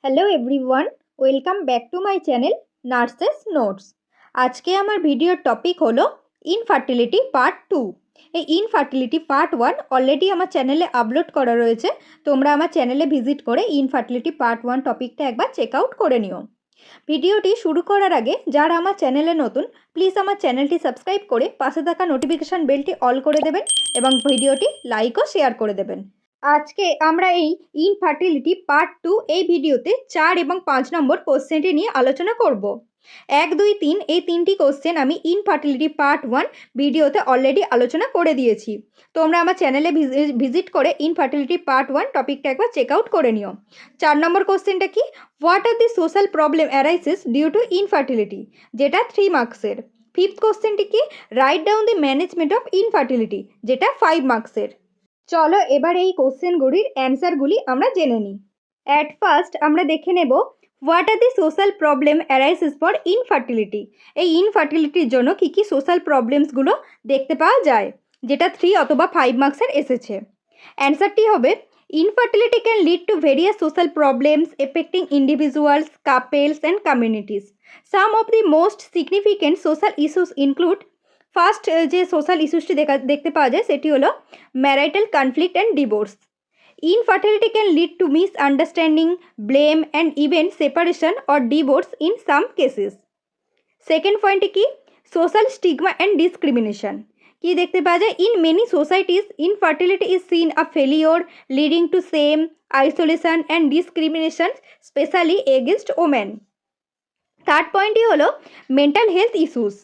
Hello everyone, welcome back to my channel nurses notes. আজকে আমার ভিডিওর টপিক হলো ইনফার্টিলিটি পার্ট 2। এই ইনফার্টিলিটি পার্ট 1 অলরেডি আমার চ্যানেলে আপলোড করা রয়েছে। তোমরা আমার চ্যানেলে ভিজিট করে ইনফার্টিলিটি পার্ট 1 টপিকটা একবার চেক আউট করে নিও। ভিডিওটি শুরু করার আগে যারা আমার চ্যানেলে নতুন, প্লিজ আমার চ্যানেলটি সাবস্ক্রাইব করে পাশে থাকা নোটিফিকেশান বেলটি অল করে দেবেন এবং ভিডিওটি লাইক ও শেয়ার করে দেবেন। আজকে আমরা এই ইনফার্টিলিটি পার্ট 2 এই ভিডিওতে 4 এবং 5 নম্বর কোশ্চেনটি নিয়ে আলোচনা করব। 1, 2, 3 এই তিনটি কোশ্চেন আমি ইনফার্টিলিটি পার্ট 1 ভিডিওতে অলরেডি আলোচনা করে দিয়েছি। তোমরা আমার চ্যানেলে ভিজিট করে ইনফার্টিলিটি পার্ট 1 টপিকটা একবার চেক আউট করে নিও। 4 নম্বর কোশ্চেনটা কি, what are the social problem arises due to infertility, যেটা 3 মার্কসের। 5th কোশ্চেনটি কি, write down the management of infertility, যেটা 5 মার্কসের। চলো এবার এই কোশ্চেনগুলির অ্যান্সারগুলি আমরা জেনে নিই। অ্যাট ফার্স্ট আমরা দেখে নেব what are the social problem arises for infertility. এই ইনফার্টিলিটির জন্য কী কী সোশ্যাল প্রবলেমসগুলো দেখতে পাওয়া যায়, যেটা 3 অথবা 5 মার্কসের এসেছে। অ্যান্সারটি হবে infertility can lead to various social problems affecting individuals, couples and communities. Some of the most significant social issues include, first যে সোশ্যাল ইস্যুসটি দেখতে পাওয়া যায় সেটি হলো marital conflict and divorce. Infertility can lead to misunderstanding, blame and even separation or divorce in some cases. Second পয়েন্টে কি, social stigma and discrimination. কি দেখতে পাওয়া যায়, in many societies infertility is seen a failure leading to same isolation and discrimination specially against women. Third পয়েন্টটি হলো mental health issues.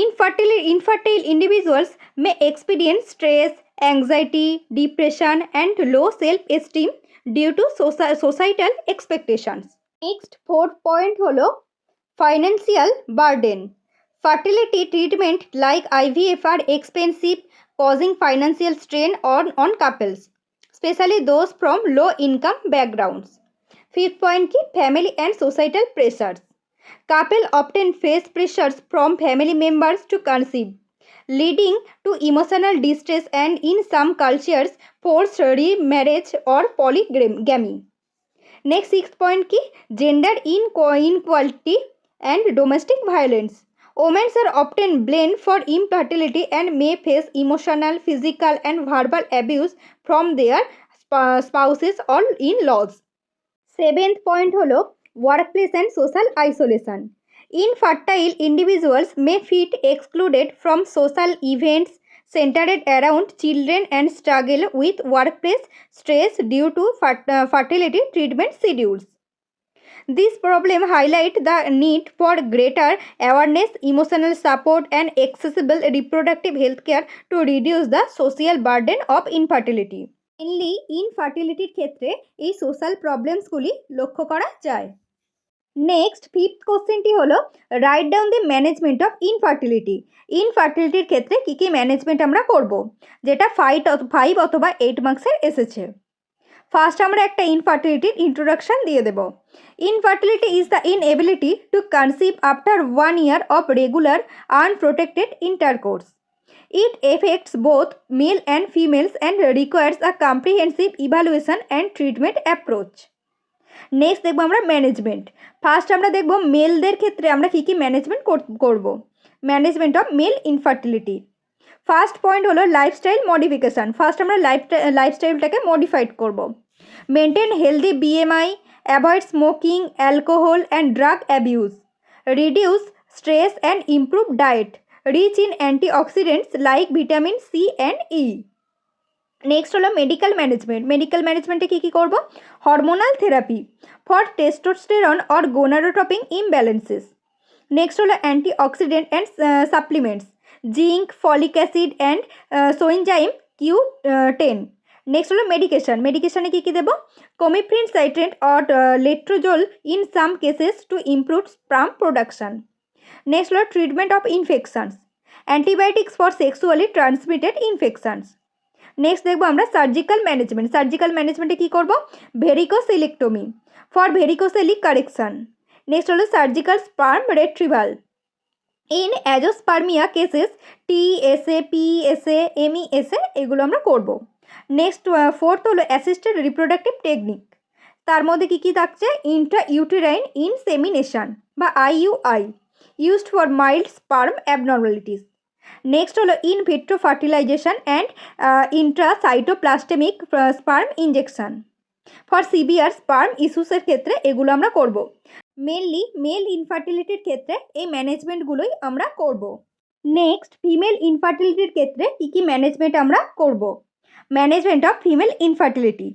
Infertile individuals may experience stress, anxiety, depression, and low self-esteem due to societal expectations. Next, fourth point হলো financial burden. Fertility treatment like IVF are expensive, causing financial strain on couples, especially those from low income backgrounds. Fifth point ki, family and societal pressures. Couple often face pressures from family members to conceive, leading to emotional distress and in some cultures forced remarriage or polygamy. Next, sixth point ki, gender inequality and domestic violence. Women are often blamed for infertility and may face emotional, physical and verbal abuse from their spouses or in-laws. Seventh point হলো workplace and social isolation. Infertile individuals may feel excluded from social events centered around children and struggle with workplace stress due to fertility treatment schedules. This problem highlights the need for greater awareness, emotional support, and accessible reproductive health care to reduce the social burden of infertility. Mainly ইনফার্টিলিটির ক্ষেত্রে এই social প্রবলেমসগুলি লক্ষ্য করা যায়। Next, fifth কোশ্চেনটি হলো write down the management of infertility. ইনফার্টিলিটির ক্ষেত্রে কী কী ম্যানেজমেন্ট আমরা করব, যেটা 5 অথবা 8 মার্কসের এসেছে। ফার্স্ট আমরা একটা ইনফার্টিলিটির ইন্ট্রোডাকশান দিয়ে দেব। Infertility is the inability to conceive after 1 year of regular unprotected intercourse. It affects both male and females and requires a comprehensive evaluation and treatment approach. Next দেখবো আমরা ম্যানেজমেন্ট। ফার্স্ট আমরা দেখব মেলদের ক্ষেত্রে আমরা কী কী ম্যানেজমেন্ট করব। Management of male infertility. First point হলো লাইফস্টাইল মডিফিকেশান। ফার্স্ট আমরা লাইফস্টাইলটাকে মডিফাইড করব। Maintain healthy BMI, avoid smoking, alcohol and drug abuse, reduce stress and improve diet rich in antioxidants like vitamin C and E. Next হলো medical management. Medical ম্যানেজমেন্টে কী কী করবো, hormonal therapy for testosterone or gonadotropin ইমব্যালেন্সেস। Next হলো antioxidant and supplements, zinc, folic acid and coenzyme Q10। Next হলো মেডিকেশনে কী কী দেবো, clomiphene citrate or letrozole in some cases to improve sperm production. Next হলো treatment of infections, antibiotics for sexually transmitted infections. Next দেখবো আমরা surgical management. Surgical ম্যানেজমেন্টে কী করবো, varicocelectomy for varicocele correction. Next হলো surgical sperm retrieval in azoospermia cases TSA, PSA, MESA এগুলো আমরা করব। নেক্সট ফোর্থ হলো অ্যাসিস্টেড রিপ্রোডাক্টিভ টেকনিক। তার মধ্যে কী কী থাকছে? ইন্ট্রাইউটেরাইন ইনসেমিনেশন বা IUI used for mild sperm abnormalities. Next হলো in vitro fertilization and intracytoplasmic sperm injection for severe sperm ইস্যুসের ক্ষেত্রে এগুলো আমরা করব। মেনলি মেল ইনফার্টিলিটির ক্ষেত্রে এই ম্যানেজমেন্টগুলোই আমরা করব। নেক্সট ফিমেল ইনফার্টিলিটির ক্ষেত্রে কী কী ম্যানেজমেন্ট আমরা করব? Management of female infertility.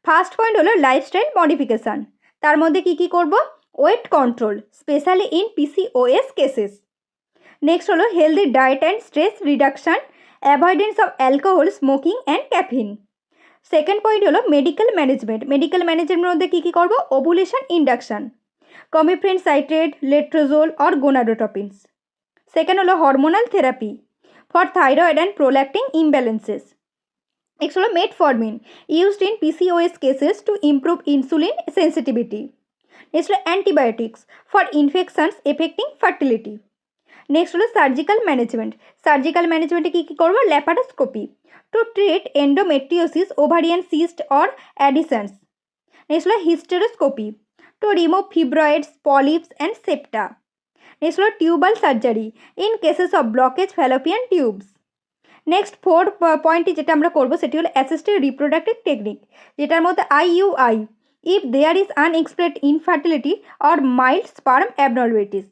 First point হলো লাইফস্টাইল মডিফিকেশান। তার মধ্যে কী কী করব? Weight control, specially in PCOS cases. Next হলো healthy diet and stress reduction, avoidance of alcohol, smoking and caffeine. Second point হলো মেডিকেল ম্যানেজমেন্ট। মেডিকেল ম্যানেজমেন্টের মধ্যে কী কী করব? Ovulation induction, clomiphene citrate, letrozole or gonadotropins. Second হলো hormonal therapy for thyroid and prolactin imbalances. Next হলো metformin used in PCOS cases to improve insulin sensitivity. Next হলো antibiotics for infections affecting fertility. Next হলো surgical management. Surgical ম্যানেজমেন্টে কী কী করবো? Laparoscopy to treat endometriosis, ovarian cyst or adhesions. Next হলো hysteroscopy to remove fibroids, polyps and septa. Next হলো tubal surgery in cases of blockage fallopian tubes. Next fourth পয়েন্টটি যেটা আমরা করবো সেটি হলো অ্যাসিস্টেড রিপ্রোডাক্টিভ টেকনিক, যেটার মধ্যে IUI if there is unexplained infertility or mild sperm abnormalities.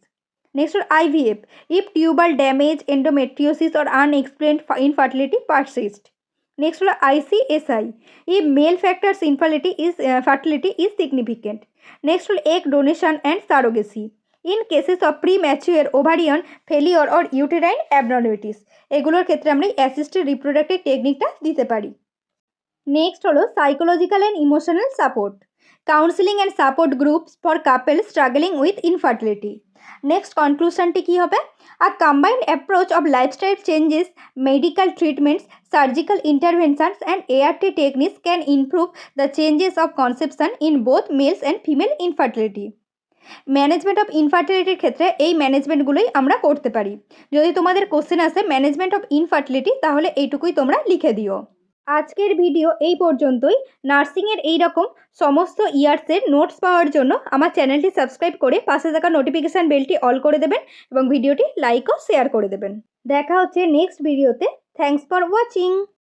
Next হলো IVF if tubal damage, endometriosis or unexplained infertility persist. Next হলো ICSI if male factors fertility is significant. Next হলো egg donation and surrogacy in cases of premature ovarian failure or uterine abnormalities. এগুলোর ক্ষেত্রে আমরা assisted reproductive টেকনিকটা দিতে পারি। Next হলো psychological and emotional support, counselling and support groups for couple struggling with infertility. Next কনক্লুশনটি কী হবে? A combined approach of lifestyle changes, medical treatments, surgical interventions and ART techniques can improve the changes of conception in both males and female infertility. Management of ইনফার্টিলিটির ক্ষেত্রে এই ম্যানেজমেন্টগুলোই আমরা করতে পারি। যদি তোমাদের কোশ্চেন আসে ম্যানেজমেন্ট অফ ইনফার্টিলিটি, তাহলে এইটুকুই তোমরা লিখে দিও। আজকের ভিডিও এই পর্যন্তই। নার্সিংয়ের এই রকম সমস্ত ইয়ার্সের নোটস পাওয়ার জন্য আমার চ্যানেলটি সাবস্ক্রাইব করে পাশে থাকা নোটিফিকেশান বেলটি অল করে দেবেন এবং ভিডিওটি লাইক ও শেয়ার করে দেবেন। দেখা হচ্ছে নেক্সট ভিডিওতে। Thanks for watching.